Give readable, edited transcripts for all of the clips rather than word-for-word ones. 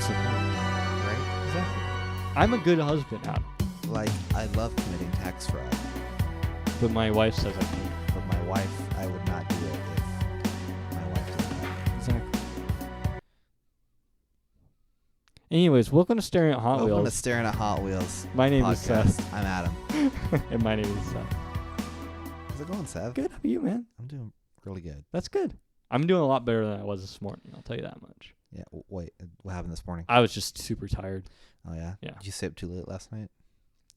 what's the point? right? Exactly. I'm a good husband, Adam. Like, I love committing tax fraud, But my wife says I can't. but my wife, I would not do it if my wife did that. Exactly. Anyways, welcome to Staring at Hot Welcome to Wheels. Staring at Hot Wheels. My name is podcast. Seth. I'm Adam. And my name is Seth. How's it going, Seth? Good. How are you, man? I'm doing really good. That's good. I'm doing a lot better than I was this morning. I'll tell you that much. Yeah. Wait, what happened this morning? I was just super tired. Oh yeah. Yeah. Did you stay up too late last night?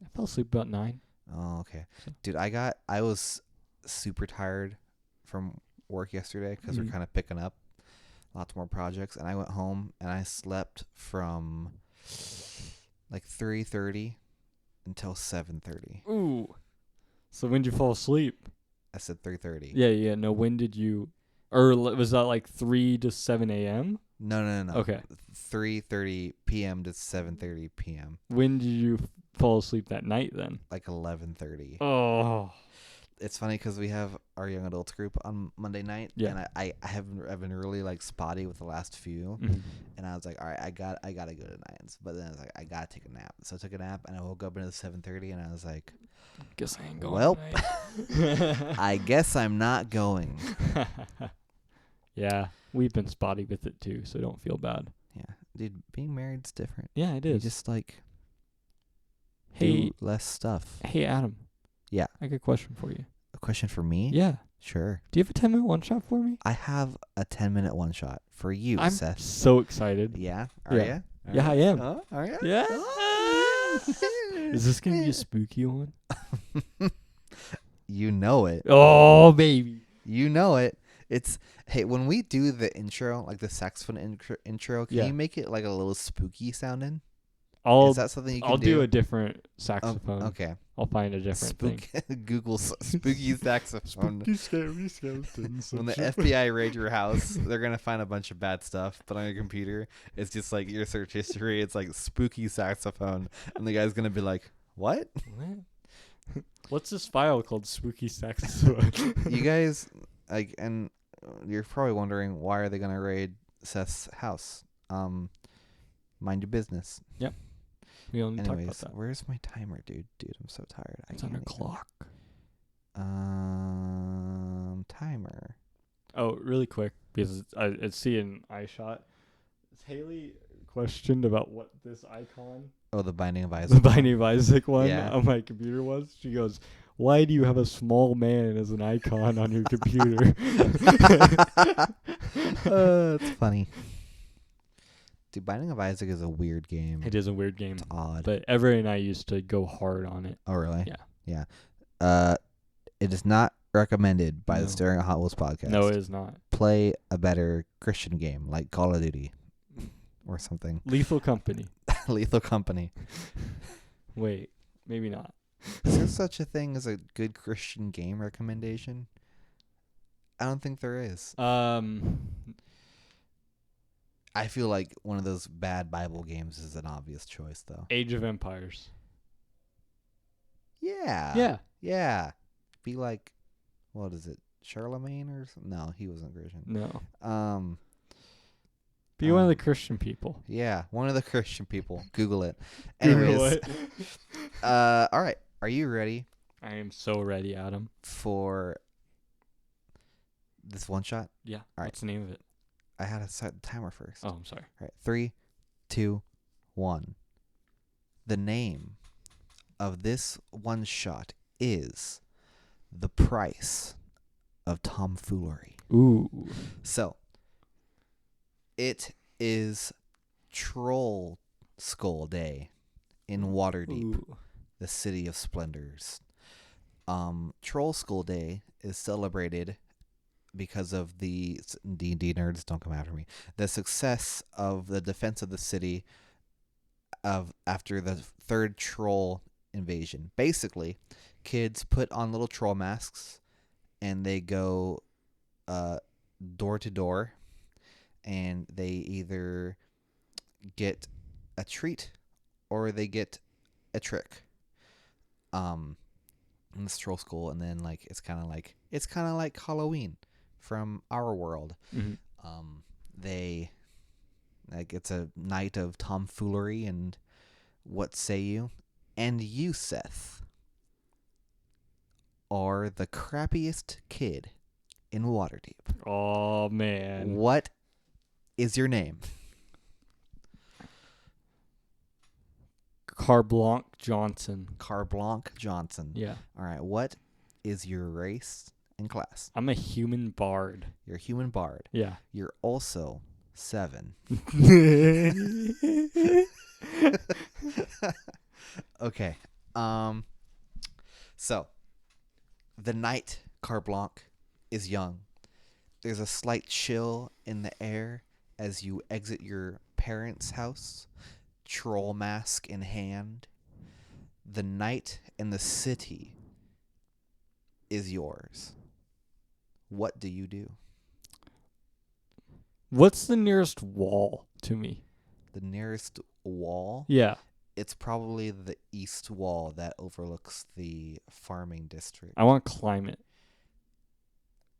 I fell asleep about 9. Oh, okay. So- Dude, I was super tired from work yesterday because we're Mhm. kind of picking up lots more projects, and I went home and I slept from like 3:30 until 7:30. Ooh. So when did you fall asleep? I said 3:30. Yeah. No, when did you... Or was that like 3 to 7 a.m.? No. Okay. 3:30 p.m. to 7:30 p.m. When did you fall asleep that night then? Like 11:30. Oh. It's funny because we have our young adults group on Monday night, Yeah. and I've been really like spotty with the last few, Mhm. and I was like, all right, I gotta go tonight, but then I was like, I gotta take a nap, so I took a nap, and I woke up into 7:30, and I was like, Guess I ain't going well, tonight. I guess I'm not going. Yeah, we've been spotty with it too, so don't feel bad. Yeah, dude, being married's different. Yeah, it You is. just like Hey, do less stuff. hey, Adam. Yeah. I got a question for you. A question for me? Yeah. Sure. Do you have a 10-minute one shot for me? I have a 10-minute one shot for you, I'm Seth. so excited. Yeah? Are Yeah. ya? Yeah, I am. Are ya? Yeah. Oh. Is this gonna be a spooky one? You know it. Oh, baby. You know it. Hey, when we do the intro, like the saxophone intro, can Yeah. you make it like a little spooky sounding? I'll Is that something you can I'll do? do a different Oh, saxophone. okay. I'll find a different thing. Google spooky saxophone. scary skeletons. When the FBI raid your house, they're gonna find a bunch of bad stuff. But on your computer, it's just like your search history. It's like spooky saxophone, and the guy's gonna be like, "What? What? What's this file called? Spooky saxophone. You guys like?" And you're probably wondering why are they gonna raid Seth's house? Mind your business. We don't talk about Anyways, that. where's my timer, dude? Dude, I'm so tired. It's on can't a even- clock. Timer. Oh, really quick, because it's seeing eye shot. Haley questioned about what this icon, Oh, the Binding of the Isaac. Binding of Isaac one Yeah. on my computer was. She goes, "Why do you have a small man as an icon on your computer?" It's funny. Dude, Binding of Isaac is a weird game. It is a weird game, It's odd. but Everett and I used to go hard on it. Oh, really? Yeah. Yeah. It is not recommended by No. the Staring at Hot Wheels podcast. No, it is not. Play a better Christian game like Call of Duty or something. Lethal Company. Lethal Company. Wait, maybe not. Is there such a thing as a good Christian game recommendation? I don't think there is. I feel like one of those bad Bible games is an obvious choice, though. Age of Empires. Yeah. Yeah. Yeah. Be like, what is it? Charlemagne or something? No, he wasn't Christian. No. Be one of the Christian people. Yeah, one of the Christian people. Google it. Google Anyways, it. all right. Are you ready I am so ready, Adam. for this one shot? Yeah. right. What's the name of it? I had to set the timer first. Oh, I'm sorry. All right. 3, 2, 1. The name of this one shot is The Price of Tomfoolery. Ooh. So, it is Troll Skull Day in Waterdeep, Ooh. the city of splendors. Troll Skull Day is celebrated because of the D&D nerds, don't come after me. The success of the defense of the city after the third troll invasion. Basically, kids put on little troll masks and they go door to door, and they either get a treat or they get a trick. In this troll school, and then like it's kind of like Halloween from our world. Mhm. They Like it's a night of tomfoolery and what say you? And you, Seth, are the crappiest kid in Waterdeep. Oh man. What is your name? Carblanc Johnson. Carblanc Johnson. Yeah. All right. What is your race and class? I'm a human bard. You're a human bard. Yeah. You're also 7. Okay. So the night Carblanc is young. There's a slight chill in the air as you exit your parents' house, troll mask in hand. The night in the city is yours. What do you do? What's the nearest wall to me? The nearest wall? Yeah. It's probably the east wall that overlooks the farming district. I want to climb it.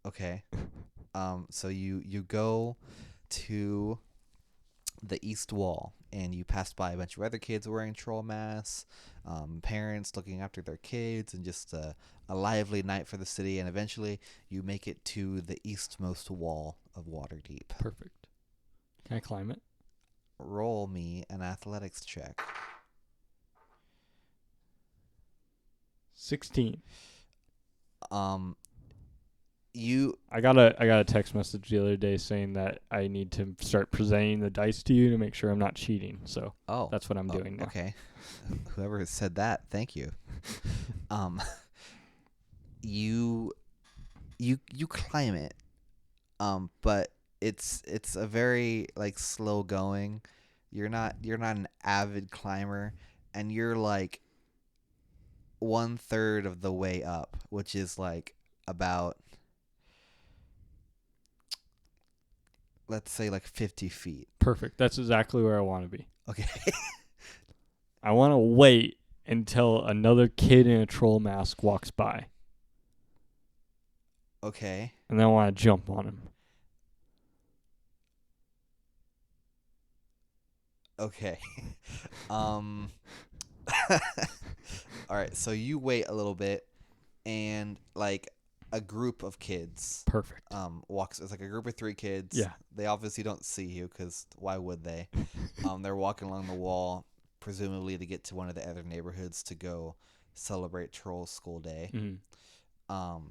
Okay. So you go to the east wall and you pass by a bunch of other kids wearing troll masks, parents looking after their kids, and just a lively night for the city. And eventually you make it to the eastmost wall of Waterdeep. Perfect. Can I climb it? Roll me an athletics check. 16. I got a text message the other day saying that I need to start presenting the dice to you to make sure I'm not cheating. So that's what I'm doing now. Okay. Whoever said that, thank you. You climb it. But it's a very like slow going. You're not an avid climber, and you're like 1/3 of the way up, which is like about, let's say, like 50 feet. Perfect. That's exactly where I want to be. Okay. I want to wait until another kid in a troll mask walks by. Okay. And then I want to jump on him. Okay. All right, so you wait a little bit, and like a group of kids Perfect. walks. It's like a group of 3 kids. Yeah. They obviously don't see you because why would they? They're walking along the wall, presumably to get to one of the other neighborhoods to go celebrate Troll School Day. Mm-hmm. All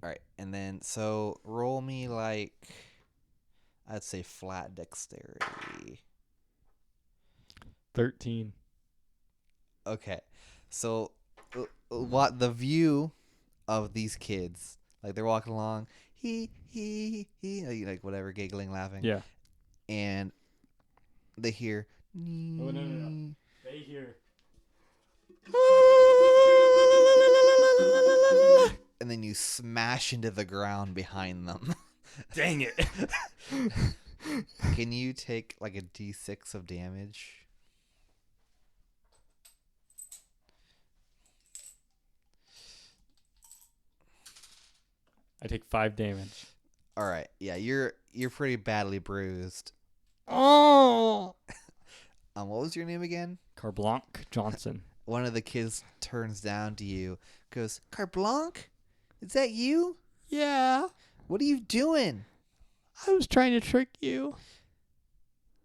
right, and then so roll me like, I'd say flat dexterity. 13. Okay, so what the view of these kids, like they're walking along, he, like whatever, giggling, laughing. Yeah. And they hear. Oh, no. They hear. And then you smash into the ground behind them. Dang it. Can you take like a d6 of damage? I take 5 damage. All right. Yeah, you're pretty badly bruised. Oh. What was your name again? Carblanc Johnson. One of the kids turns down to you, goes, Carblanc? Is that you? Yeah. What are you doing? I was trying to trick you.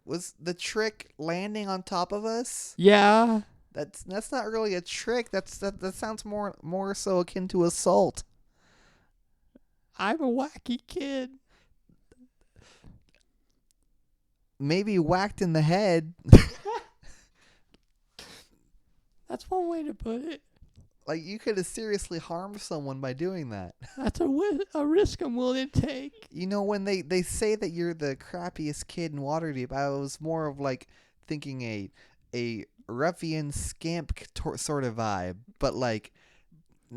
Was the trick landing on top of us? Yeah. That's not really a trick. That sounds more so akin to assault. I'm a wacky kid. Maybe whacked in the head. That's one way to put it. Like, you could have seriously harmed someone by doing that. That's a risk I'm willing to take. You know, when they say that you're the crappiest kid in Waterdeep, I was more of like thinking a ruffian scamp sort of vibe. But like,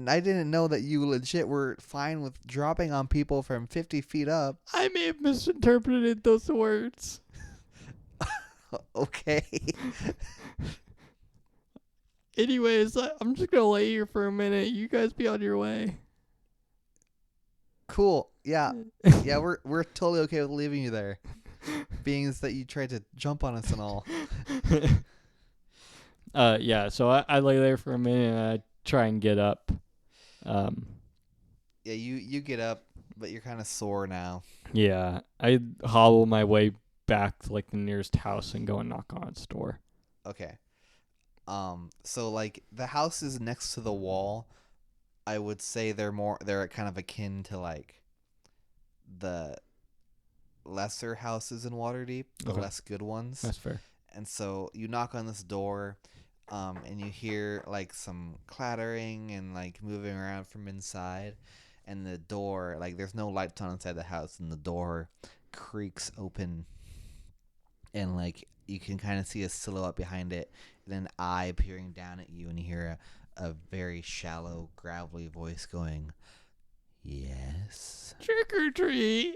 I didn't know that you legit were fine with dropping on people from 50 feet up. I may have misinterpreted those words. Okay. Anyways, I'm just going to lay here for a minute. You guys be on your way. Cool. Yeah. Yeah, we're totally okay with leaving you there. being that you tried to jump on us and all. Yeah, so I lay there for a minute and I try and get up. Yeah, you get up, but you're kind of sore now. Yeah, I hobble my way back to like the nearest house and go and knock on its door. Okay. So like the house is next to the wall. I would say they're kind of akin to like the lesser houses in Waterdeep, the Okay. less good ones. That's fair. And so you knock on this door, and you hear like some clattering and like moving around from inside, and the door, like there's no lights on inside the house, and the door creaks open, and like you can kind of see a silhouette behind it, and an eye peering down at you, and you hear a very shallow, gravelly voice going, "Yes, Trick or treat.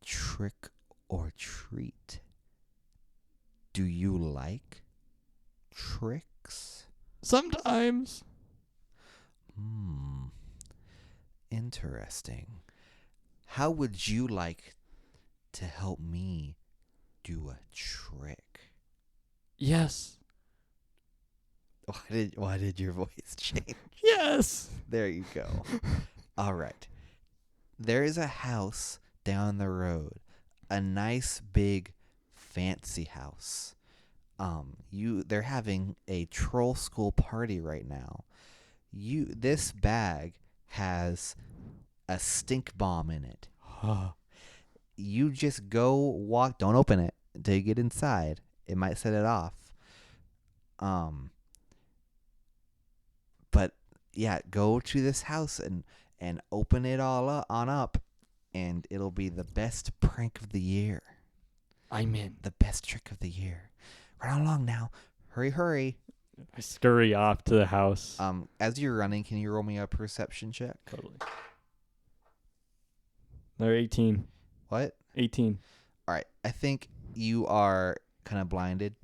trick or treat. Do you like tricks?" Sometimes. Interesting. How would you like to help me do a trick? Yes. Why did your voice change? Yes. There you go. All right. There is a house down the road. A nice big fancy house. They're having a troll school party right now. This bag has a stink bomb in it. You just go walk, don't open it until you get inside. It might set it off. But yeah, go to this house and open it all up, and it'll be the best prank of the year. I'm in. The best trick of the year. Run along now. Hurry. I scurry off to the house. As you're running, can you roll me a perception check? Totally. They're 18. What? 18. All right. I think you are kind of blinded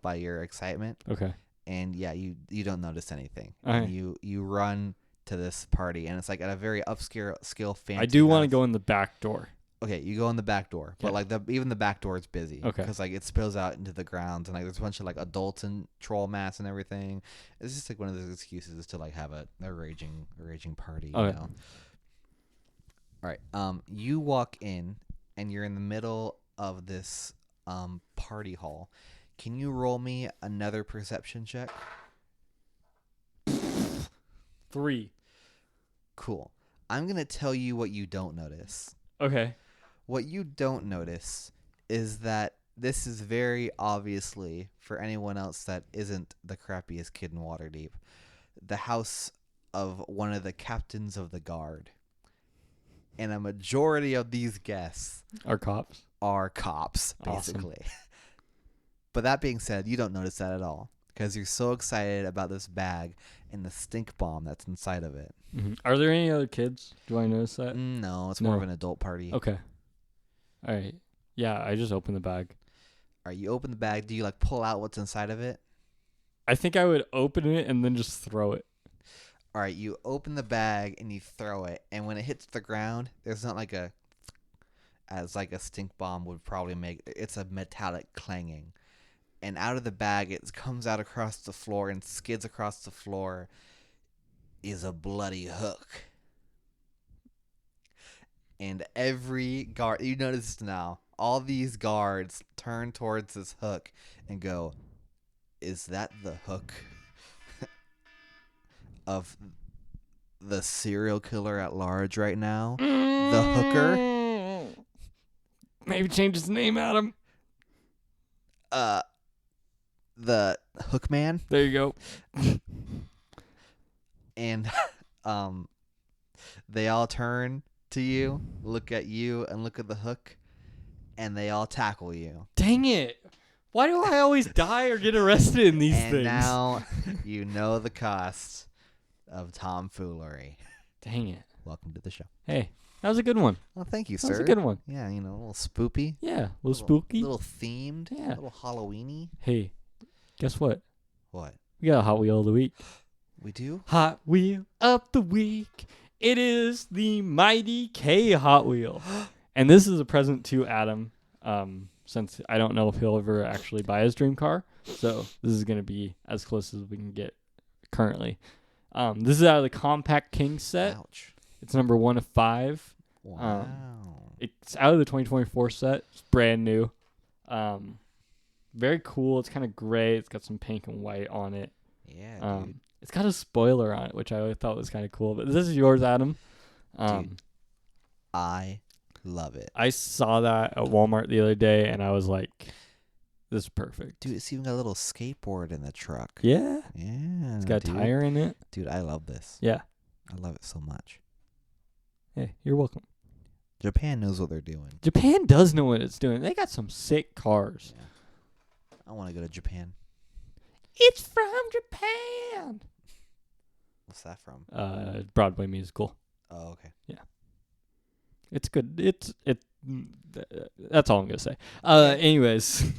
by your excitement. Okay. And yeah, you don't notice anything. All right. And you run to this party, and it's like at a very upscale fancy. I do want to house. go in the back door. Okay, you go in the back door, but Okay. like even the back door is busy. Okay. Because like it spills out into the grounds, and like there's a bunch of like adults and troll mats and everything. It's just like one of those excuses to like have a raging party. You Okay. know. All right. You walk in, and you're in the middle of this party hall. Can you roll me another perception check? 3. Cool. I'm gonna tell you what you don't notice. Okay. What you don't notice is that this is very obviously, for anyone else that isn't the crappiest kid in Waterdeep, the house of one of the captains of the guard. And a majority of these guests Are cops? are cops, Awesome. basically. But that being said, you don't notice that at all because you're so excited about this bag and the stink bomb that's inside of it. Mm-hmm. Are there any other kids? Do I notice that? No, it's more No. of an adult party. Okay. All right. Yeah, I just opened the bag. All right, you open the bag. Do you like pull out what's inside of it? I think I would open it and then just throw it. All right, you open the bag and you throw it, and when it hits the ground, there's not like as like a stink bomb would probably make. It's a metallic clanging, and out of the bag, it comes out across the floor and skids across the floor. Is a bloody hook, and every guard, you notice this now, all these guards turn towards this hook and go, "Is that the hook of the serial killer at large right now? The hooker? Maybe change his name, Adam. The hook man?" There you go. And they all turn to you, look at you, and look at the hook, and they all tackle you. Dang it. Why do I always die or get arrested in these And things? now you know the cost of tomfoolery. Dang it. Welcome to the show. Hey, that was a good one. Well, thank you, That sir. was a good one. Yeah, you know, a little spoopy. Yeah, a little spooky. A little themed. Yeah. A little Halloweeny. Hey, guess what? What? We got a Hot Wheel of the Week. We do? Hot Wheel of the Week. It is the Mighty K Hot Wheel. And this is a present to Adam. since I don't know if he'll ever actually buy his dream car. So this is going to be as close as we can get currently. This is out of the Compact King set. Ouch. It's number 1 of 5. Wow. It's out of the 2024 set. It's brand new. Very cool. It's kind of gray. It's got some pink and white on it. Yeah, dude. It's got a spoiler on it, which I thought was kind of cool. But this is yours, Adam. Dude, I love it. I saw that at Walmart the other day, and I was like, this is perfect. Dude, it's even got a little skateboard in the truck. Yeah. Yeah. It's got a tire in it. Dude, I love this. Yeah. I love it so much. Hey, you're welcome. Japan knows what they're doing. Japan does know what it's doing. They got some sick cars. Yeah. I want to go to Japan. It's from Japan. What's that from? Broadway musical. Oh, okay. Yeah. It's good. That's all I'm gonna say. Anyways,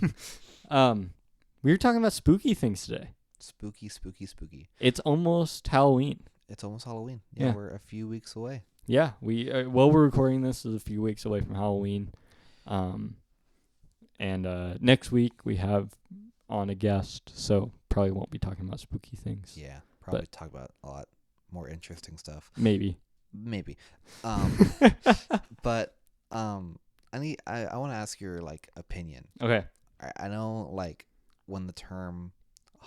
we were talking about spooky things today. Spooky, spooky, spooky. It's almost Halloween. It's almost Halloween. Yeah. We're a few weeks away. Yeah, we're recording this is a few weeks away from Halloween. And next week we have on a guest, so probably won't be talking about spooky things. Yeah, probably talk about a lot more interesting stuff. Maybe. But I want to ask your opinion. Okay. I know when the term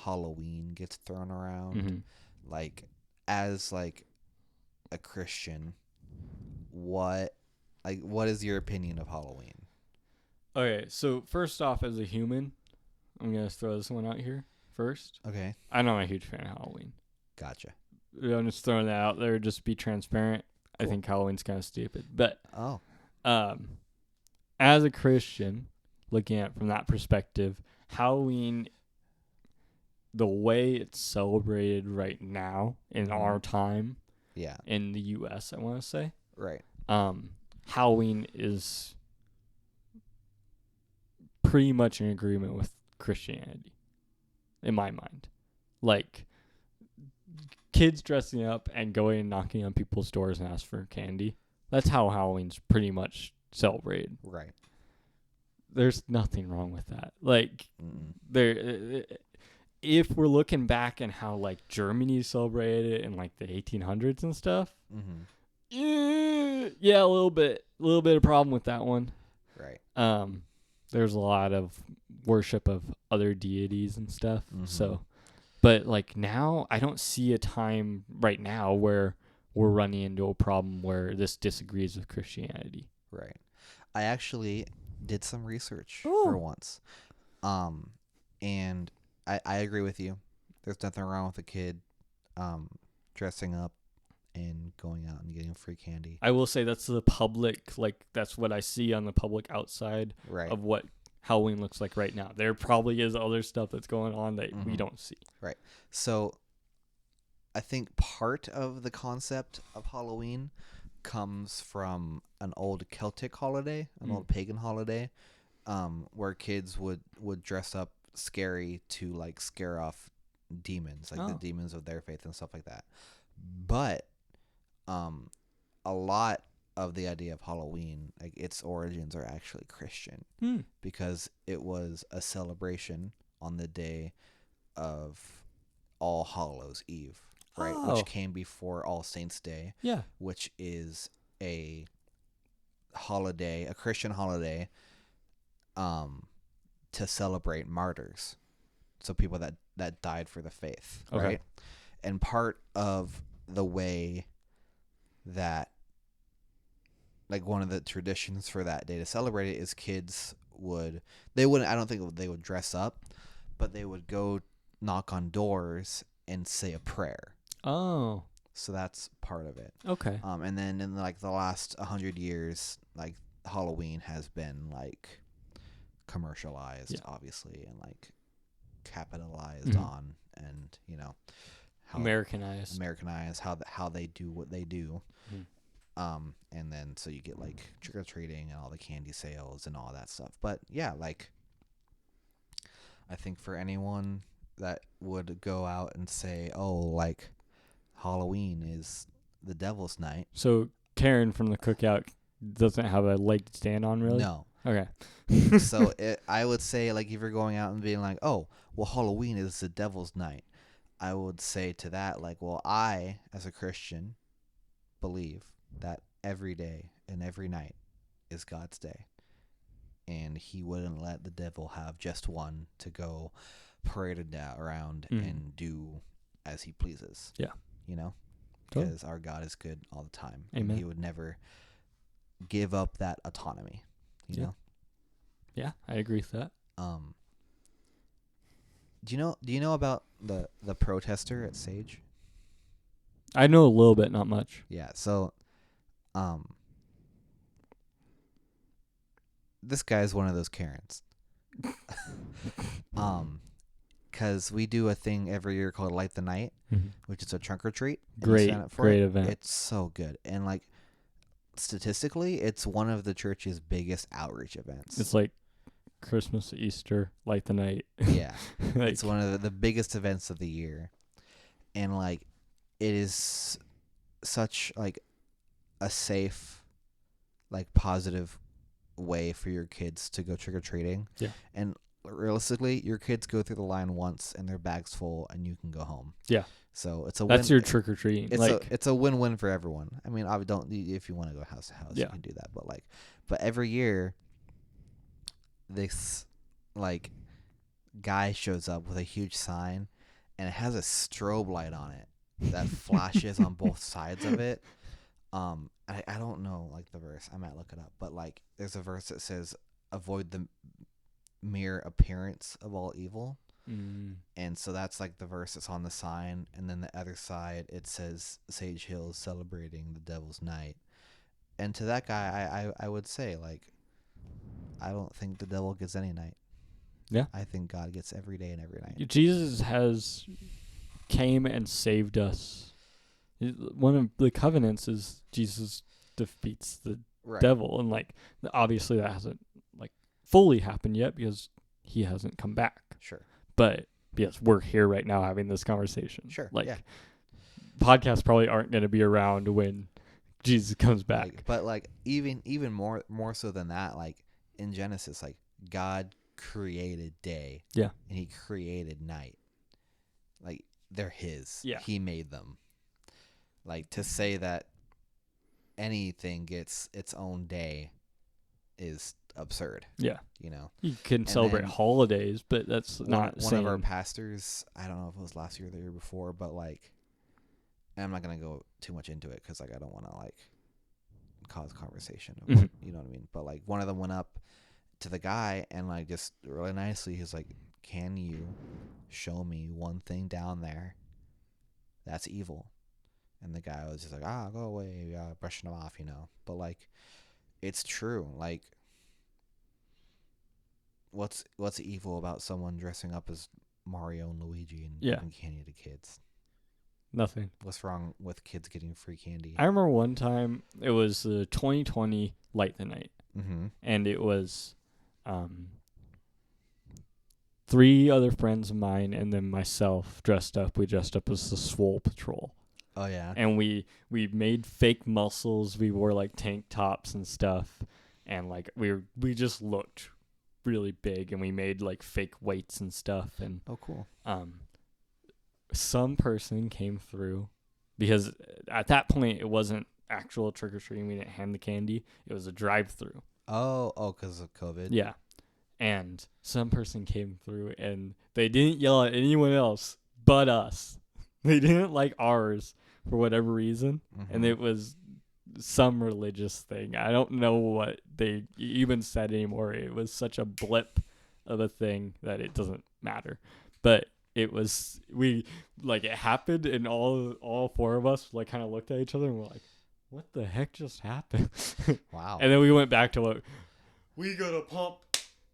Halloween gets thrown around, as a Christian, what is your opinion of Halloween? Okay, so first off, as a human, I'm gonna throw this one out here first. Okay. I'm not a huge fan of Halloween. Gotcha. I'm just throwing that out there, just to be transparent. Cool. I think Halloween's kind of stupid, but as a Christian, looking at it from that perspective, Halloween, the way it's celebrated right now in our time, in the U.S., I want to say, right. Halloween is pretty much in agreement with Christianity, in my mind. Like, kids dressing up and going and knocking on people's doors and ask for candy. That's how Halloween's pretty much celebrated. Right. There's nothing wrong with that. If we're looking back at how Germany celebrated it in the 1800s and stuff, yeah, a little bit of problem with that one. Right. There's a lot of worship of other deities and stuff. So, but now, I don't see a time right now where we're running into a problem where this disagrees with Christianity. Right. I actually did some research for once. And I agree with you. There's nothing wrong with a kid dressing up and going out and getting free candy. I will say that's the public, that's what I see on the public outside of what Halloween looks like right now. There probably is other stuff that's going on that we don't see. Right. So I think part of the concept of Halloween comes from an old Celtic holiday, an old pagan holiday, where kids would dress up scary to scare off demons, the demons of their faith and stuff like that. But a lot of the idea of Halloween, its origins are actually Christian, because it was a celebration on the day of All Hallows Eve, right? Which came before All Saints Day, which is a holiday, a Christian holiday, to celebrate martyrs, so people that died for the faith, right? And part of the way that one of the traditions for that day to celebrate it is kids I don't think they would dress up, but they would go knock on doors and say a prayer. So that's part of it. Okay. And then in the last 100 years, Halloween has been commercialized, obviously, and capitalized on, and Americanized how they do what they do. And then so you get trick-or-treating and all the candy sales and all that stuff. But yeah, I think for anyone that would go out and say, Halloween is the devil's night. So Karen from the cookout doesn't have a leg to stand on, really? No. Okay. So I would say, like, if you're going out and being like, oh, well, Halloween is the devil's night, I would say to that, like, well, I, as a Christian, believe that every day and every night is God's day. And he wouldn't let the devil have just one to go parade around and do as he pleases. Yeah. You know? Totally. Because our God is good all the time. Amen. And he would never give up that autonomy. You know? Yeah, I agree with that. Do you know about the protester at Sage? I know a little bit, not much. Yeah, so this guy's one of those Karens. Cuz we do a thing every year called Light the Night, which is a trunk or treat. Great event. It's so good. And like statistically, it's one of the church's biggest outreach events. It's like Christmas, Easter, Light the Night. Yeah. Like, it's one of the biggest events of the year. And like it is such like a safe, like positive way for your kids to go trick or treating. Yeah. And realistically, your kids go through the line once and their bag's full and you can go home. Yeah. So it's a that's win. your trick or treating. It's a win-win for everyone. I mean, I don't, if you want to go house to house, you can do that. But every year, this like guy shows up with a huge sign, and it has a strobe light on it that flashes on both sides of it. I don't know like the verse. I might look it up, but like there's a verse that says, "Avoid the mere appearance of all evil." And so that's like the verse that's on the sign, and then the other side it says Sage Hill is celebrating the devil's night. And to that guy, I would say, like, I don't think the devil gets any night. Yeah, I think God gets every day and every night. Jesus has came and saved us. One of the covenants is Jesus defeats the devil, and like obviously that hasn't like fully happened yet because he hasn't come back. Sure. But yes, we're here right now having this conversation. Sure. Like podcasts probably aren't going to be around when Jesus comes back. Like, but like even more so than that, like in Genesis, like God created day. Yeah. And he created night. Like they're his. Yeah. He made them. Like to say that anything gets its own day is absurd. Yeah. You know. You can celebrate holidays, but that's not one of our pastors, I don't know if it was last year or the year before, but like, and I'm not going to go too much into it because like I don't want to like cause conversation. You know what I mean? But like one of them went up to the guy and like just really nicely, he's like, "Can you show me one thing down there that's evil?" And the guy was just like, "Go away," brushing him off, you know. But like, it's true. Like, what's evil about someone dressing up as Mario and Luigi and giving candy to kids? Nothing. What's wrong with kids getting free candy? I remember one time it was the 2020 Light the Night, and it was 3 other friends of mine and then myself dressed up. We dressed up as the Swole Patrol. Oh yeah. And we made fake muscles. We wore like tank tops and stuff, and like we just looked really big, and we made like fake weights and stuff. And oh cool. Some person came through because at that point it wasn't actual trick or treating. We didn't hand the candy. It was a drive-through. Oh, because of COVID. Yeah. And some person came through and they didn't yell at anyone else but us. They didn't like ours for whatever reason. And it was some religious thing. I don't know what they even said anymore. It was such a blip of a thing that it doesn't matter. But it was, it happened and all 4 of us like kind of looked at each other and we're like, what the heck just happened? Wow. And then we went back to what, we gotta pump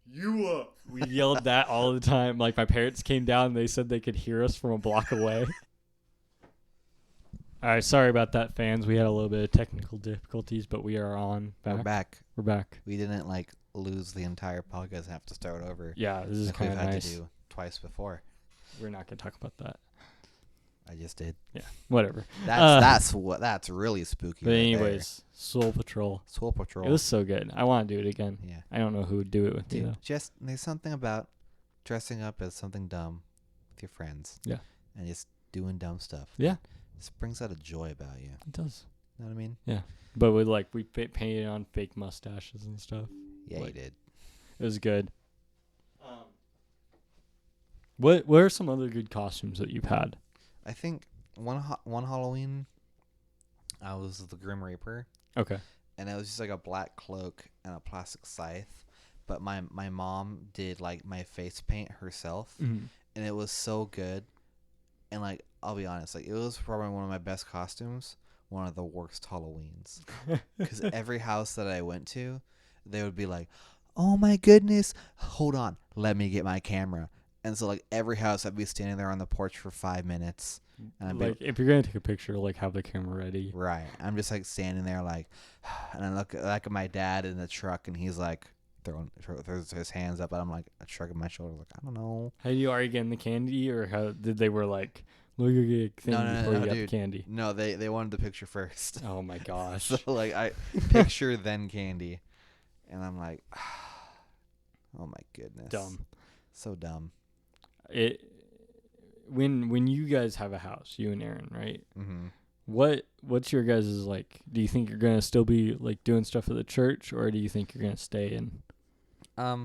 you up. We yelled that all the time. Like my parents came down and they said they could hear us from a block away. All right, sorry about that, fans. We had a little bit of technical difficulties, but we are back. We're back. We didn't like lose the entire podcast and have to start over. Yeah, this is kind of nice. We've had to do twice before. We're not going to talk about that. I just did. Yeah, whatever. That's really spooky. But right anyways, Soul Patrol. there. Soul Patrol. It was so good. I want to do it again. Yeah. I don't know who would do it with me Dude, though. just there's something about dressing up as something dumb with your friends. Yeah. And just doing dumb stuff. Yeah. It brings out a joy about you. It does. You know what I mean? Yeah. But we painted on fake mustaches and stuff. Yeah, Like, you did. It was good. What are some other good costumes that you've had? I think one Halloween, I was the Grim Reaper. Okay. And it was just like a black cloak and a plastic scythe. But my mom did like my face paint herself. Mm-hmm. And it was so good. And like, I'll be honest, like it was probably one of my best costumes. One of the worst Halloweens. Because every house that I went to, they would be like, oh my goodness, hold on, let me get my camera. And so like every house I'd be standing there on the porch for 5 minutes. And I'd Like if you're gonna take a picture, like have the camera ready. right. I'm just like standing there like, and I look at my dad in the truck and he's like throws his hands up and I'm like shrugging my shoulders like, I don't know. How you are you getting the candy, or how did they were like, look at the thing before you got the dude. candy? No, they wanted the picture first. Oh my gosh. So like I picture then candy. And I'm like, oh my goodness. Dumb. So dumb. When you guys have a house, you and Aaron, right? Mm-hmm. What's your guys' like? Do you think you're gonna still be like doing stuff at the church, or do you think you're gonna stay in? I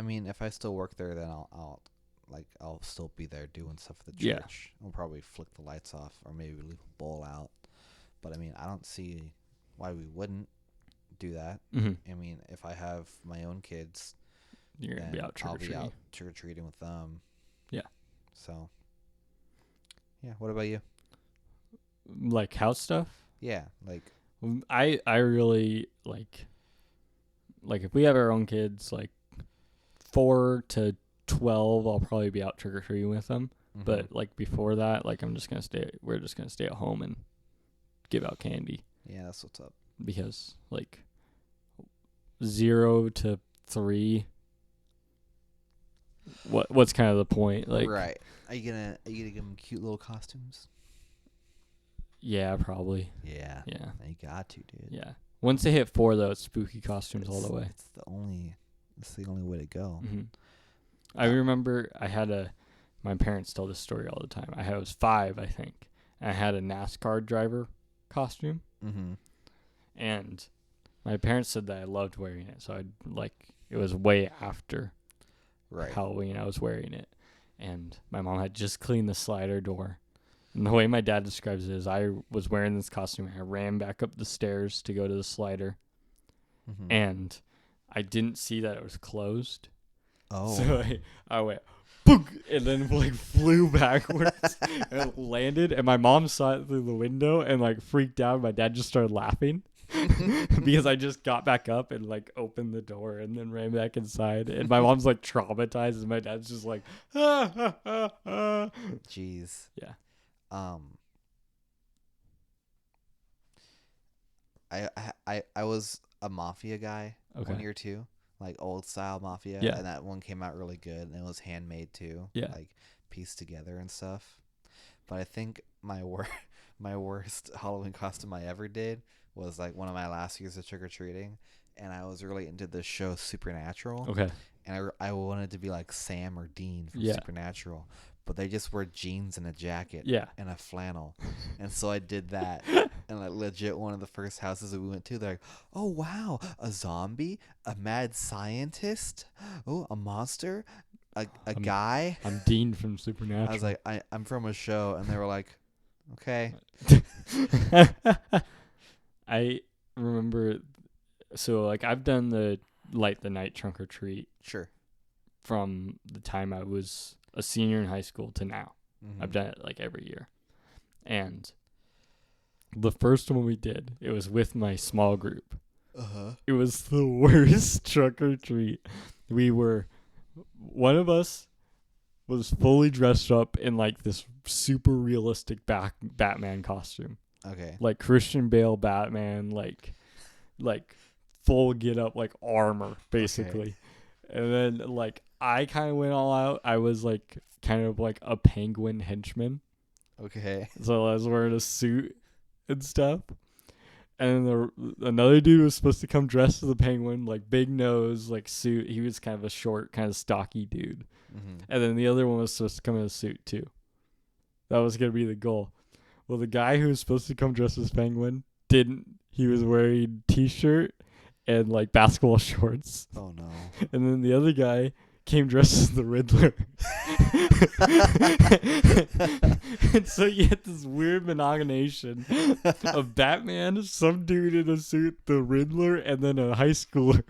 mean, if I still work there, then I'll still be there doing stuff at the church. Yeah. I'll probably flick the lights off or maybe leave a bowl out. But I mean, I don't see why we wouldn't do that. Mm-hmm. I mean, if I have my own kids, You're gonna be out trick or I'll be treating. out trick or treating with them. Yeah. So. Yeah. What about you? Like house stuff. Yeah. Like. I really like if we have our own kids, like 4 to 12, I'll probably be out trick or treating with them. Mm-hmm. But like before that, like we're just gonna stay at home and give out candy. Yeah, that's what's up. Because like 0 to 3, what's kind of the point? Like, right. Are you gonna give them cute little costumes? Yeah, probably. Yeah. Yeah. You got to, dude. Yeah. Once they hit 4, though, it's spooky costumes all the way. It's the only way to go. Mm-hmm. I remember my parents tell this story all the time. I was 5, I think, and I had a NASCAR driver costume. Mm-hmm. And my parents said that I loved wearing it, so it was way after Halloween I was wearing it. And my mom had just cleaned the slider door. And the way my dad describes it is I was wearing this costume and I ran back up the stairs to go to the slider. Mm-hmm. And I didn't see that it was closed. Oh. So I went, boom, and then flew backwards and landed. And my mom saw it through the window and freaked out. My dad just started laughing because I just got back up and opened the door and then ran back inside. And my mom's traumatized, and my dad's just Jeez. Yeah. I was a mafia guy 1 year too, old style mafia, and that one came out really good, and it was handmade too, pieced together and stuff. But I think my worst Halloween costume I ever did was one of my last years of trick or treating, and I was really into the show Supernatural. Okay. And I wanted to be like Sam or Dean from Supernatural. But they just wear jeans and a jacket and a flannel. And so I did that. And legit, one of the first houses that we went to, they're like, oh, wow, a zombie, a mad scientist, oh, a monster, a guy. I'm Dean from Supernatural. I was like, I'm from a show. And they were like, okay. I remember, so I've done the light the night trunk or treat. Sure. From the time I was a senior in high school to now. Mm-hmm. I've done it every year. And the first one we did, it was with my small group. Uh-huh. It was the worst trunk or treat. One of us was fully dressed up in this super realistic Batman costume. Okay. Christian Bale Batman, full get up, armor, basically. Okay. And then I kind of went all out. I was kind of a penguin henchman. Okay. So I was wearing a suit and stuff. And then another dude was supposed to come dressed as a penguin, like big nose, like suit. He was kind of a short, kind of stocky dude. Mm-hmm. And then the other one was supposed to come in a suit too. That was gonna be the goal. Well, the guy who was supposed to come dressed as penguin didn't. He was wearing t-shirt and like basketball shorts. Oh no. And then the other guy came dressed as the Riddler. And so you had this weird monogonation of Batman, some dude in a suit, the Riddler, and then a high schooler.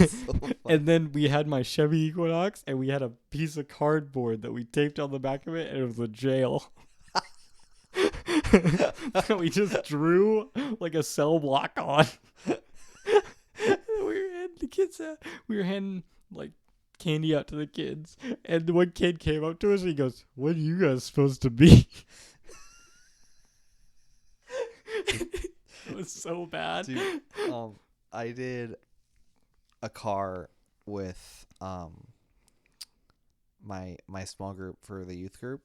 So and then we had my Chevy Equinox, and we had a piece of cardboard that we taped on the back of it, and it was a jail. We just drew like a cell block on. We were handing like candy out to the kids, and one kid came up to us and he goes, "What are you guys supposed to be?" It was so bad. Dude, I did a car with my small group for the youth group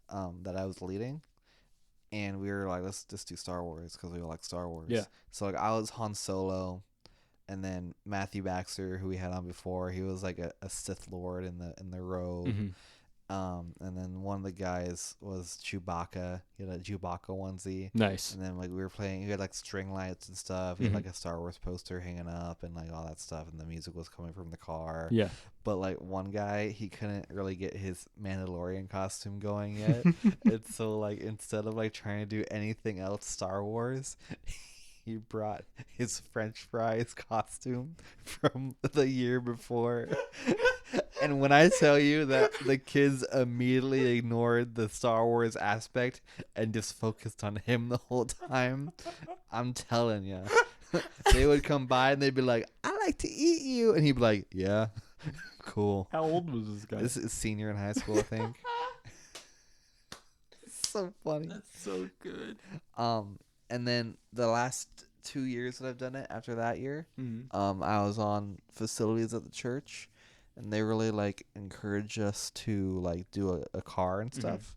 that I was leading, and we were like, let's just do Star Wars because we like Star Wars. Yeah. So like I was Han Solo, and then Matthew Baxter, who we had on before, he was like a Sith Lord in the robe. Mm-hmm. And then one of the guys was Chewbacca. He had a Chewbacca onesie. Nice. And then like we were playing, he had like string lights and stuff. He had like a Star Wars poster hanging up and like all that stuff. And the music was coming from the car. Yeah. But like one guy, he couldn't really get his Mandalorian costume going yet. And so like instead of like trying to do anything else Star Wars, he brought his French fries costume from the year before. And when I tell you that the kids immediately ignored the Star Wars aspect and just focused on him the whole time, I'm telling you. They would come by and they'd be like, "I like to eat you." And he'd be like, "Yeah, cool." How old was this guy? This is senior in high school, I think. So funny. That's so good. And then the last 2 years that I've done it after that year, I was on facilities at the church, and they really like encourage us to like do a car and stuff.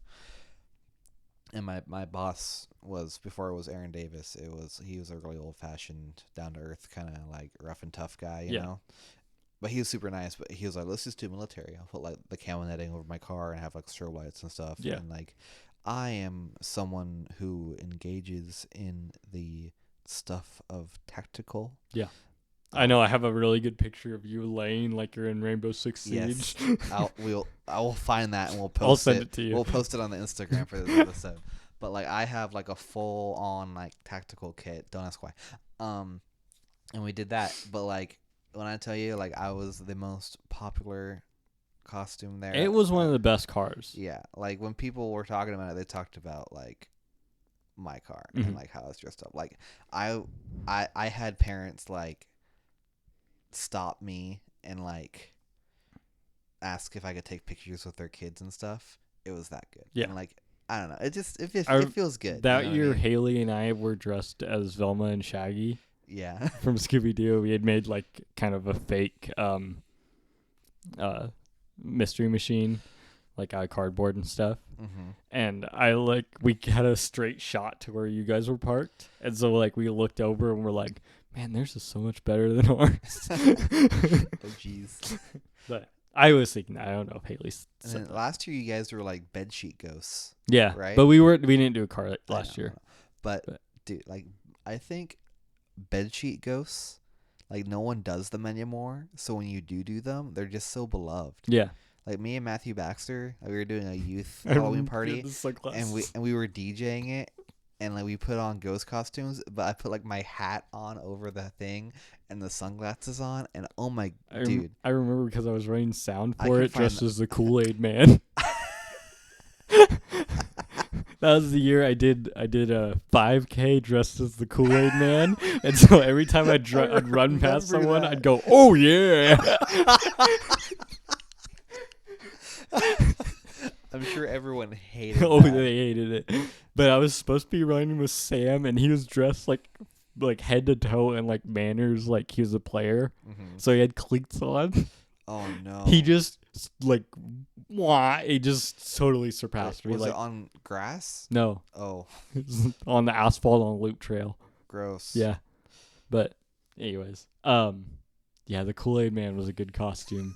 And my boss was, before it was Aaron Davis, he was a really old fashioned, down to earth kind of like rough and tough guy, you know. But he was super nice. But he was like, "Let's just do military. I'll put like the camo netting over my car and have like strobe lights and stuff." Yeah. And like, I am someone who engages in the stuff of tactical. Yeah. I know. I have a really good picture of you laying like you're in Rainbow Six Siege. Yes. I will find that and we'll post I'll send it to you. We'll post it on the Instagram for this episode. But like I have like a full on like tactical kit. Don't ask why. And we did that. But like when I tell you, like I was the most popular costume there. It was one of the best cars. Yeah. Like when people were talking about it, they talked about like my car and like how I was dressed up. Like I had parents like stop me and like ask if I could take pictures with their kids and stuff. It was that good. Yeah. And like I don't know. It feels good. That you know year, what I mean? Haley and I were dressed as Velma and Shaggy Yeah. from Scooby Doo. We had made like kind of a fake mystery machine, like out of cardboard and stuff. And we had a straight shot to where you guys were parked, and so like we looked over and we're like, "Man, theirs is so much better than ours." Oh jeez. But I was thinking, I don't know if Haley's. And then last year you guys were like bedsheet ghosts. Yeah, right? But we didn't do a car last year. But dude, like I think bedsheet ghosts, like no one does them anymore. So when you do them, they're just so beloved. Yeah. Like me and Matthew Baxter, we were doing a youth Halloween party, and we were DJing it, and like we put on ghost costumes, but I put like my hat on over the thing and the sunglasses on, and oh my dude, I remember because I was writing sound for it dressed as the Kool-Aid Man. That was the year I did a 5K dressed as the Kool-Aid Man, and so every time I'd run past someone, I'd go, "Oh yeah!" I'm sure everyone hated Oh, that. they hated it. But I was supposed to be running with Sam, and he was dressed like head to toe in like manners, like he was a player. So he had cleats on. Oh no. He just like It just totally surpassed me. Was Like, it on grass? no, Oh, it was on the asphalt on a loop trail. gross. Yeah, but anyways, yeah, the Kool-Aid Man was a good costume.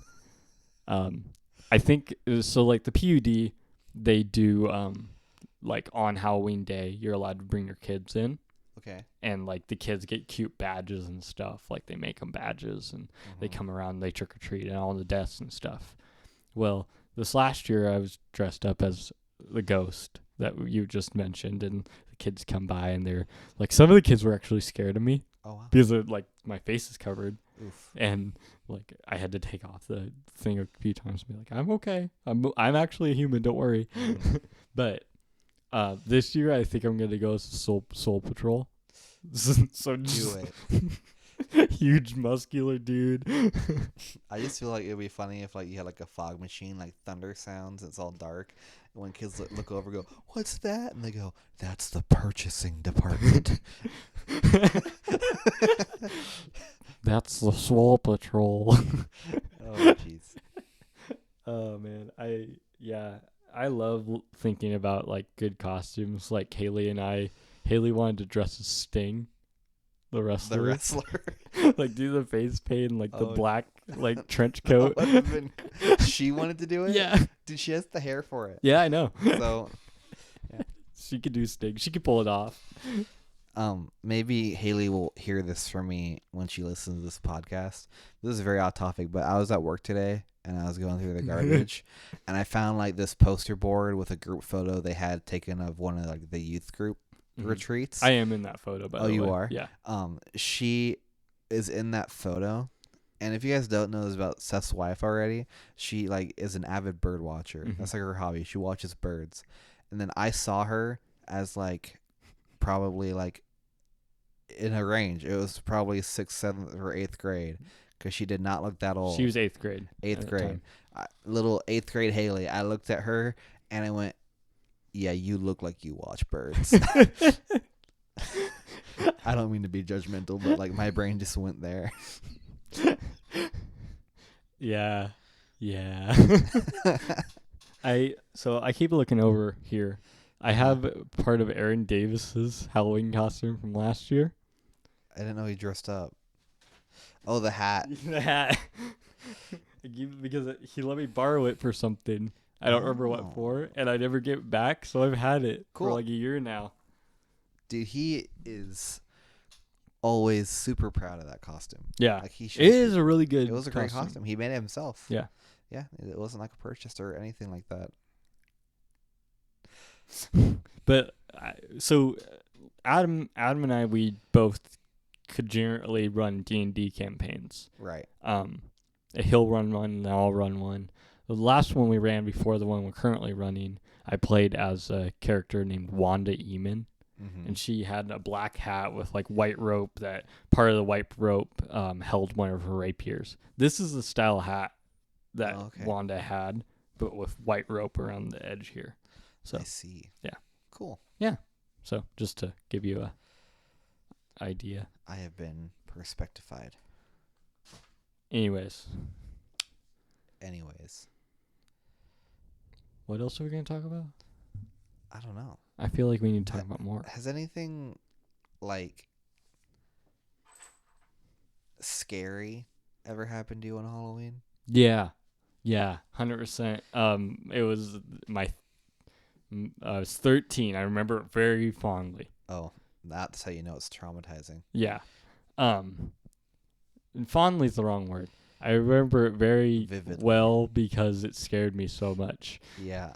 I think so. Like the PUD, they do like on Halloween Day, you're allowed to bring your kids in. Okay. And like the kids get cute badges and stuff. Like they make them badges and they come around, they trick or treat and all the desks and stuff. Well, this last year I was dressed up as the ghost that you just mentioned, and the kids come by and they're like, some of the kids were actually scared of me. Oh wow. Because of, like my face is covered. Oof. And like I had to take off the thing a few times and be like, I'm okay. I'm actually a human. Don't worry. But this year I think I'm gonna go as Soul Patrol. So Do it. Huge muscular dude. I just feel like it'd be funny if like you had like a fog machine, like thunder sounds. It's all dark, and when kids look over, and go, "What's that?" and they go, "That's the purchasing department." That's the Soul Patrol. Oh jeez. Oh man, I love thinking about like good costumes. Like Haley wanted to dress as Sting, the wrestler. The wrestler. Like do the face paint and like the Oh. black like trench coat. That would've been- she wanted to do it. Yeah, Dude, she has the hair for it. yeah, I know. So She could do Sting. She could pull it off. maybe Haley will hear this from me when she listens to this podcast. This is very off topic, but I was at work today and I was going through the garbage and I found like this poster board with a group photo they had taken of one of like the youth group retreats. I am in that photo, by the way. Oh, you are? Yeah. She is in that photo. And if you guys don't know this about Seth's wife already, she like is an avid bird watcher. That's like her hobby. She watches birds. And then I saw her as like probably like in a range. It was probably 6th, 7th, or 8th grade because she did not look that old. She was 8th grade. 8th grade. Little 8th grade Haley. I looked at her and I went, yeah, you look like you watch birds. I don't mean to be judgmental, but like my brain just went there. Yeah. I keep looking over here. I have part of Aaron Davis's Halloween costume from last year. I didn't know he dressed up. Oh, the hat. The hat. Because he let me borrow it for something. I don't remember what for, and I never get it back, so I've had it for like a year now. Dude, he is always super proud of that costume. Yeah. Like It is a really good It was a great costume. He made it himself. Yeah. Yeah, it wasn't like a purchase or anything like that. But so Adam and I, we both could generally run D&D campaigns. Right. He'll run one and I'll run one. The last one we ran before the one we're currently running, I played as a character named Wanda Eamon. And she had a black hat with like white rope, that part of the white rope held one of her rapiers. This is the style hat that Wanda had, but with white rope around the edge here. So I see. Yeah. Cool. Yeah. So just to give you a idea. I have been perspectivied. Anyways. What else are we going to talk about? I don't know. I feel like we need to talk about more. Has anything like scary ever happened to you on Halloween? Yeah, 100%. It was I was 13. I remember it very fondly. Oh, that's how you know it's traumatizing. Yeah, and fondly is the wrong word. I remember it very Vividly. well because it scared me so much. Yeah.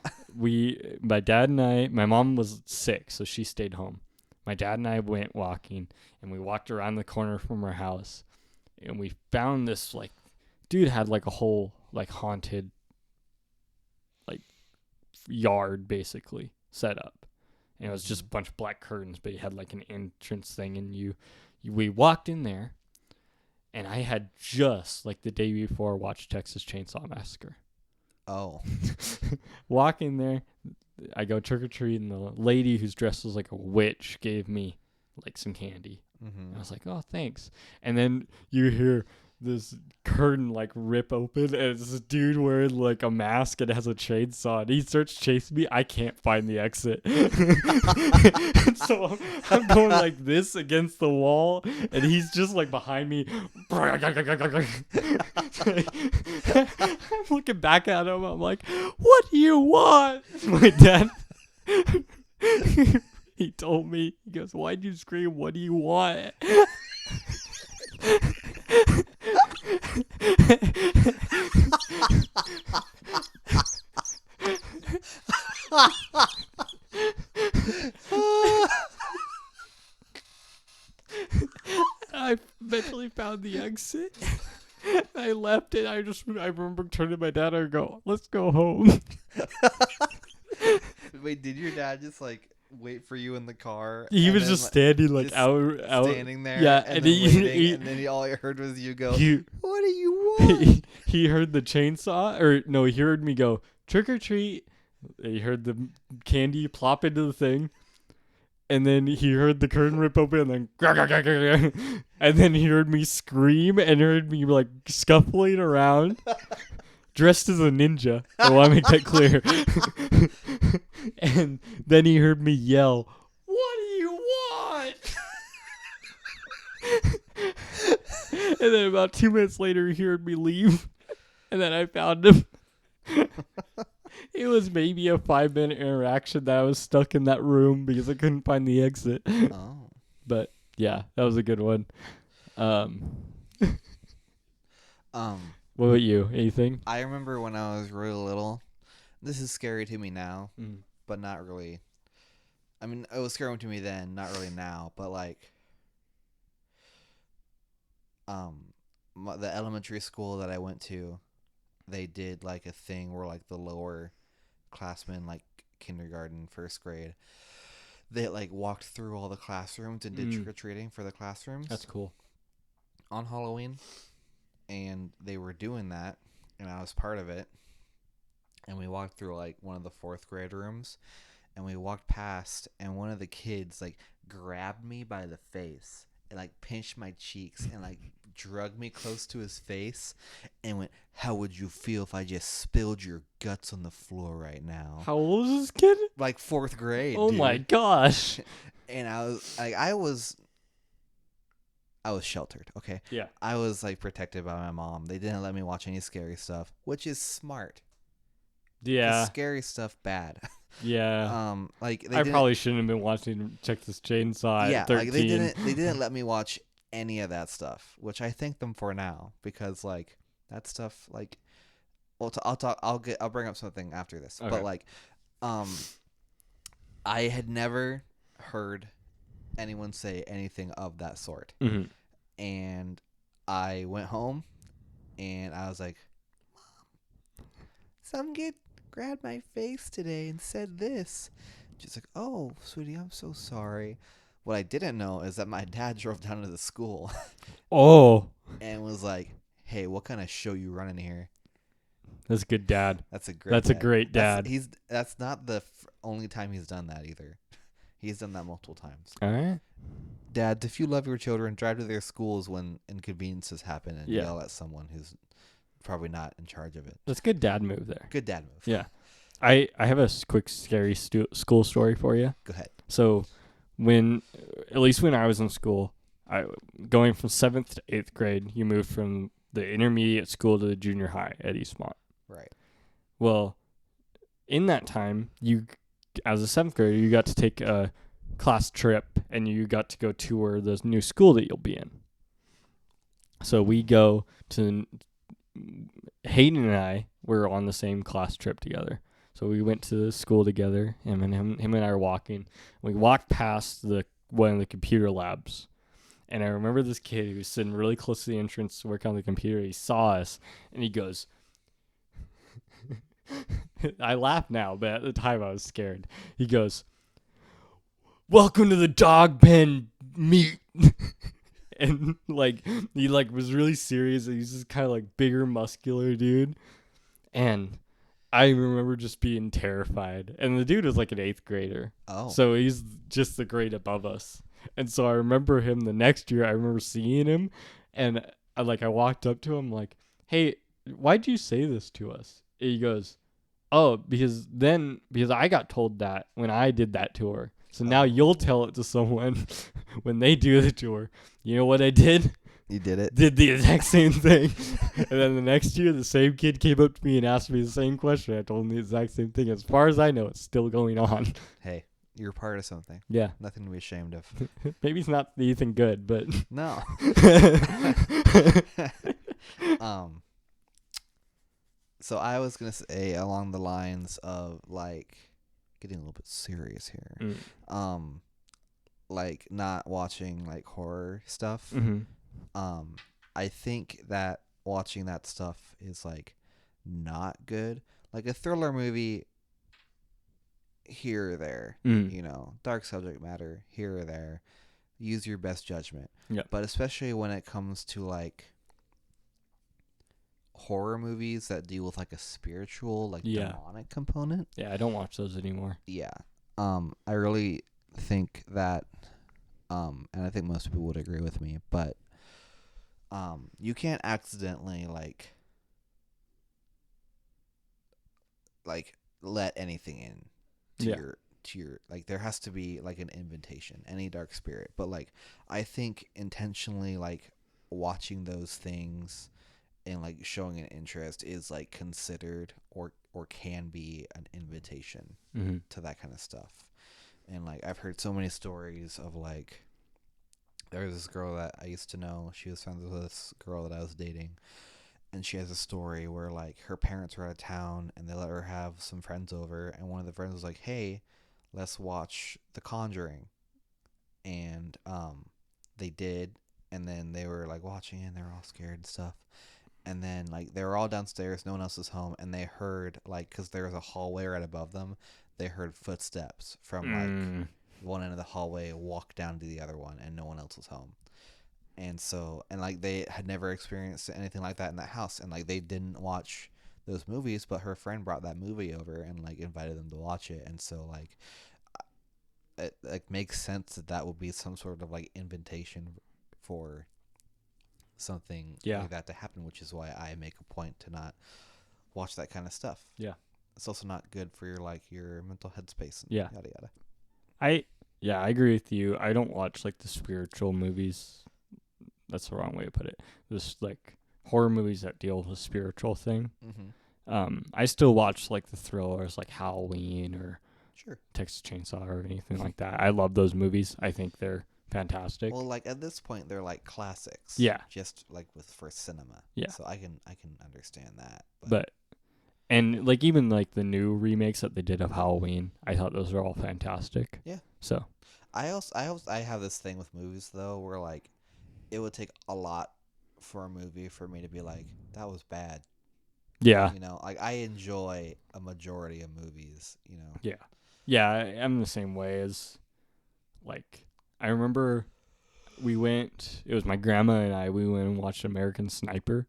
My dad and I, my mom was sick, so she stayed home. My dad and I went walking, and we walked around the corner from our house, and we found this, like, dude had, like, a whole, like, haunted, like, yard, basically, set up. And it was just a bunch of black curtains, but he had, like, an entrance thing, and we walked in there, and I had just, like, the day before, watched Texas Chainsaw Massacre. Oh. Walk in there, I go trick-or-treat, and the lady who's dressed as, like, a witch gave me, like, some candy. I was like, oh, thanks. And then you hear this curtain like rip open, and it's this dude wearing like a mask and has a chainsaw, and he starts chasing me. I can't find the exit. And so I'm going like this against the wall, and he's just like behind me. I'm looking back at him. I'm like, what do you want? My dad, he told me, he goes, why'd you scream, what do you want? I eventually found the exit. I left it. I remember turning to my dad and go, let's go home. Wait, did your dad just like wait for you in the car? He was then, just standing like just out standing there. Yeah, and, and then he, waiting, and then all I heard was you go, he "What do you want?" he heard the chainsaw, or no, he heard me go trick or treat. He heard the candy plop into the thing, and then he heard the curtain rip open, and then and then he heard me scream and heard me like scuffling around, dressed as a ninja. I want to make that clear. And then he heard me yell, "What do you want?" And then about 2 minutes later, he heard me leave, and then I found him. It was maybe a 5-minute interaction that I was stuck in that room because I couldn't find the exit. Oh. But yeah, that was a good one. What about you? Anything? I remember when I was really little. This is scary to me now, but not really. I mean, it was scary to me then, not really now. But like, the elementary school that I went to, they did like a thing where like the lower classmen, like kindergarten, first grade, they like walked through all the classrooms and did trick or treating for the classrooms. That's cool. On Halloween, and they were doing that, and I was part of it. And we walked through like one of the fourth grade rooms, and we walked past, and one of the kids like grabbed me by the face and like pinched my cheeks and like drug me close to his face and went, "How would you feel if I just spilled your guts on the floor right now?" How old is this kid? Like fourth grade. Oh dude. my gosh. And I was like, I was sheltered, okay? Yeah. I was like protected by my mom. They didn't let me watch any scary stuff, which is smart. Yeah. Scary stuff bad. Yeah. Like I probably shouldn't have been watching Check This Chainsaw at 13. Like they didn't let me watch any of that stuff, which I thank them for now, because like that stuff, like, well, I'll bring up something after this. Okay. But like I had never heard anyone say anything of that sort. Mm-hmm. And I went home and I was like, "Mom, some kid grabbed my face today and said this." She's like, "Oh, sweetie, I'm so sorry." What I didn't know is that my dad drove down to the school. Oh. And was like, "Hey, what kind of show you running here?" That's a good dad. That's a great dad. That's not the only time he's done that either. He's done that multiple times. All right. Dads, if you love your children, drive to their schools when inconveniences happen and yell at someone who's probably not in charge of it. That's a good dad move there. Good dad move. Yeah. I have a quick scary school story for you. Go ahead. So at least when I was in school, going from 7th to 8th grade, you moved from the intermediate school to the junior high at Eastmont. Right. Well, in that time, you, as a 7th grader, you got to take a class trip and you got to go tour the new school that you'll be in. So we go to, Hayden and I were on the same class trip together. So we went to the school together. Him and I are walking. We walked past one of the computer labs. And I remember this kid who was sitting really close to the entrance to work on the computer. He saw us and he goes, I laugh now, but at the time I was scared. He goes, "Welcome to the dog pen meat." And like he like was really serious. He's just kind of like bigger, muscular dude. And I remember just being terrified. And the dude was like an 8th grader. Oh. So he's just the grade above us. And so I remember him the next year. I remember seeing him, and I walked up to him like, "Hey, why'd you say this to us?" And he goes, "Oh, because I got told that when I did that tour. So now you'll tell it to someone when they do the tour." You know what I did? You did it. Did the exact same thing. And then the next year, the same kid came up to me and asked me the same question. I told him the exact same thing. As far as I know, it's still going on. Hey, you're part of something. Yeah. Nothing to be ashamed of. Maybe it's not anything good, but No. um. So I was gonna say along the lines of like getting a little bit serious here. Like not watching like horror stuff. Mm-hmm. I think that watching that stuff is like not good. Like a thriller movie here or there, you know, dark subject matter here or there. Use your best judgment. Yeah. But especially when it comes to like horror movies that deal with like a spiritual, like demonic component. Yeah, I don't watch those anymore. Yeah. I really think that and I think most people would agree with me, but you can't accidentally like let anything in to your like there has to be like an invitation, any dark spirit. But like I think intentionally like watching those things and like showing an interest is like considered or can be an invitation to that kind of stuff. And like I've heard so many stories of like there was this girl that I used to know. She was friends with this girl that I was dating. And she has a story where like her parents were out of town and they let her have some friends over, and one of the friends was like, "Hey, let's watch The Conjuring." And they did, and then they were like watching it and they were all scared and stuff. And then like they were all downstairs, no one else was home, and they heard like cuz there was a hallway right above them, they heard footsteps from like one end of the hallway walk down to the other one, and no one else was home. And so, and like they had never experienced anything like that in that house, and like they didn't watch those movies, but her friend brought that movie over and like invited them to watch it. And so like it like makes sense that that would be some sort of like invitation for something like that to happen, which is why I make a point to not watch that kind of stuff. Yeah. It's also not good for your like your mental headspace and yada yada. I agree with you. I don't watch like the spiritual movies. That's the wrong way to put it. Just like horror movies that deal with a spiritual thing. I still watch like the thrillers like Halloween or Texas Chainsaw or anything like that. I love those movies. I think they're fantastic. Well, like at this point they're like classics. Yeah. Just like for cinema. Yeah. So I can understand that. But and like even like the new remakes that they did of Halloween, I thought those were all fantastic. Yeah. So I have this thing with movies though where like it would take a lot for a movie for me to be like, that was bad. Yeah. You know, like I enjoy a majority of movies, you know. Yeah. Yeah, I'm the same way as like I remember it was my grandma and we went and watched American Sniper.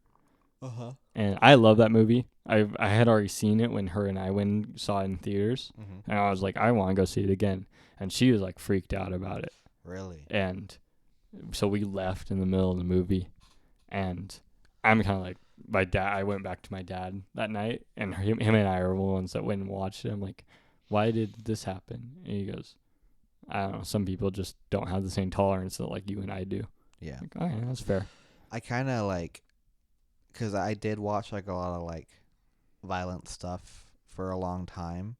And I love that movie. I had already seen it when her and I went and saw it in theaters. And I was like, I want to go see it again. And she was like freaked out about it. Really? And so we left in the middle of the movie, and I'm kind of like my dad. I went back to my dad that night, and him and I are the ones that went and watched it. I'm like, why did this happen? And he goes, I don't know. Some people just don't have the same tolerance that like you and I do. Yeah. Like, oh, yeah, that's fair. I kind of like, because I did watch like a lot of like violent stuff for a long time,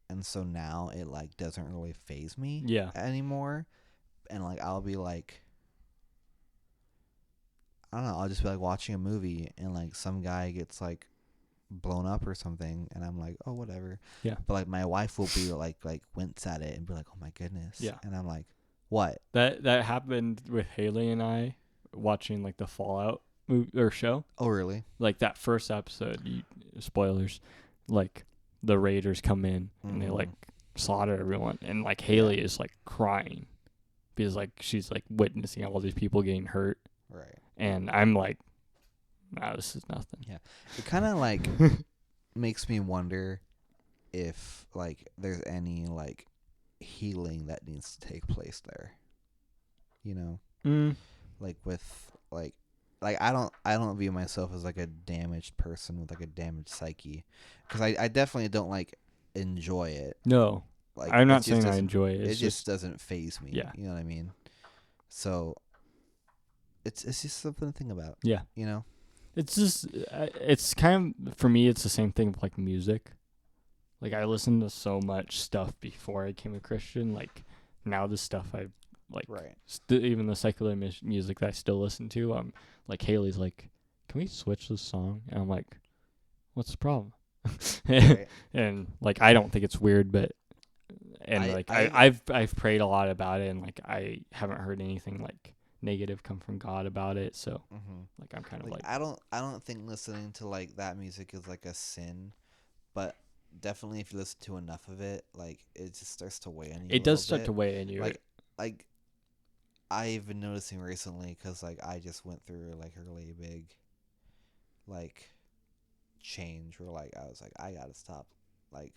and so now it like doesn't really faze me anymore. And like I'll be like, I don't know, I'll just be like watching a movie and like some guy gets like blown up or something and I'm like, oh, whatever. Yeah. But like my wife will be like wince at it and be like, oh my goodness. Yeah. And I'm like, what? That happened with Haley and I watching like the Fallout movie or show. Oh, really? Like that first episode, spoilers, like the Raiders come in and they like slaughter everyone, and like Haley is like crying because like she's like witnessing all these people getting hurt. Right. And I'm like, nah, this is nothing. Yeah. It kind of like makes me wonder if like there's any like healing that needs to take place there. You know? Like with like like I don't view myself as like a damaged person with like a damaged psyche, because I definitely don't like enjoy it. No, Like I'm it not just saying I doesn't enjoy it. it It's just just doesn't phase me. Yeah. You know what I mean? So it's just something to think about. yeah. You know? It's just it's kind of for me. It's the same thing with like music. Like I listened to so much stuff before I became a Christian. Like now the stuff I like, Right. even the secular music that I still listen to. Like Haley's like, can we switch this song? And I'm like, what's the problem? Right. And like I don't think it's weird, but I've prayed a lot about it, and like I haven't heard anything like negative come from God about it. So like I'm kind of like I don't think listening to like that music is like a sin, but definitely if you listen to enough of it, like it just starts to weigh on you. it does start to weigh in you. Like I've been noticing recently, because like I just went through like a really big like change where like I was like, I gotta stop like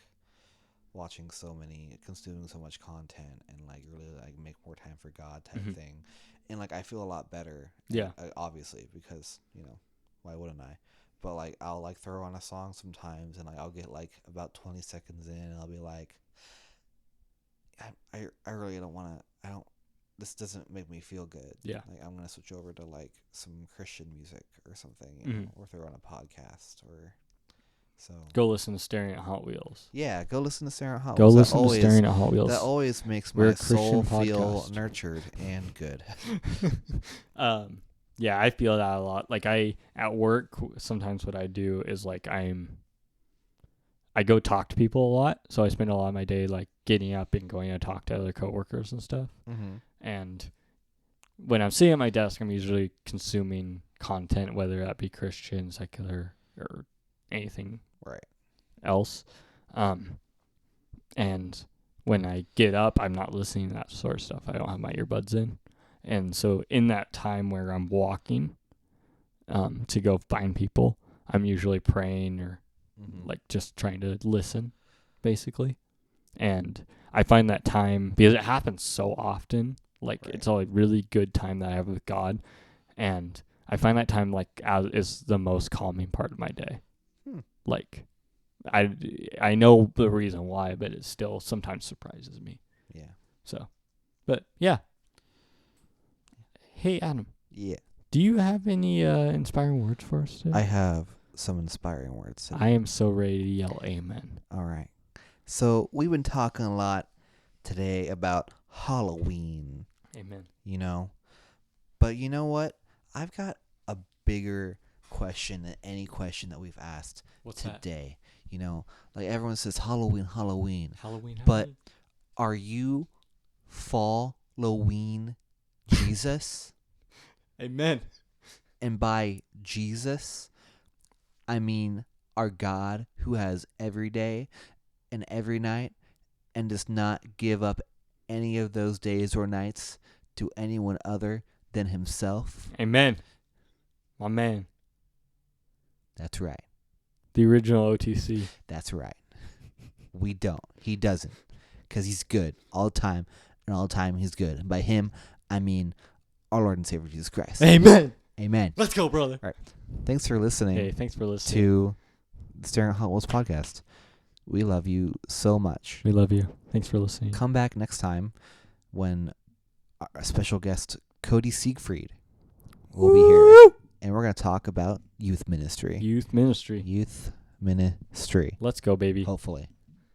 consuming so much content, and like really like make more time for God type thing. And like I feel a lot better. Yeah. Obviously, because why wouldn't I? But like I'll like throw on a song sometimes, and like I'll get like about 20 seconds in, and I'll be like, I really don't want to. This doesn't make me feel good. Yeah. Like I'm gonna switch over to like some Christian music or something, or throw on a podcast or. So go listen to Staring at Hot Wheels. Yeah, go listen to Staring at Hot Go Wheels. listen to Staring at Hot Wheels. That always makes We're my a Christian soul feel podcast. nurtured and good. Yeah, I feel that a lot. Like at work, sometimes what I do is like I go talk to people a lot. So I spend a lot of my day like getting up and going to talk to other coworkers and stuff. And when I'm sitting at my desk, I'm usually consuming content, whether that be Christian, secular, or anything else. And when I get up, I'm not listening to that sort of stuff. I don't have my earbuds in. And so in that time where I'm walking to go find people, I'm usually praying or like just trying to listen, basically. And I find that time, because it happens so often, like it's a really good time that I have with God. And I find that time like is the most calming part of my day. Like I know the reason why, but it still sometimes surprises me. Yeah. So, but yeah. Hey Adam. Yeah. Do you have any inspiring words for us today? I have some inspiring words today. I am so ready to yell amen. All right. So we've been talking a lot today about Halloween. Amen. But you know what? I've got a bigger question than any question that we've asked today. That? Like everyone says Halloween. But are you Fall-Loween Jesus? Amen. And by Jesus, I mean our God who has every day and every night and does not give up any of those days or nights to anyone other than himself. Amen. My man. That's right. The original OTC. That's right. We don't. He doesn't. Because he's good all the time. And all the time he's good. And by him, I mean our Lord and Savior Jesus Christ. Amen. Amen. Let's go, brother. All right. Thanks for listening. Hey, thanks for listening to the Staring at Hot Wheels podcast. We love you so much. We love you. Thanks for listening. Come back next time when our special guest, Cody Siegfried, will be here. And we're going to talk about youth ministry. Youth ministry. Let's go, baby. Hopefully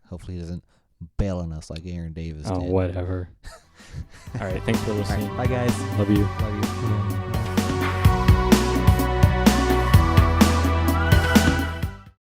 he doesn't bail on us like Aaron Davis did. Oh, whatever. All right. Thanks for listening. All right, bye, guys. Love you. Love you.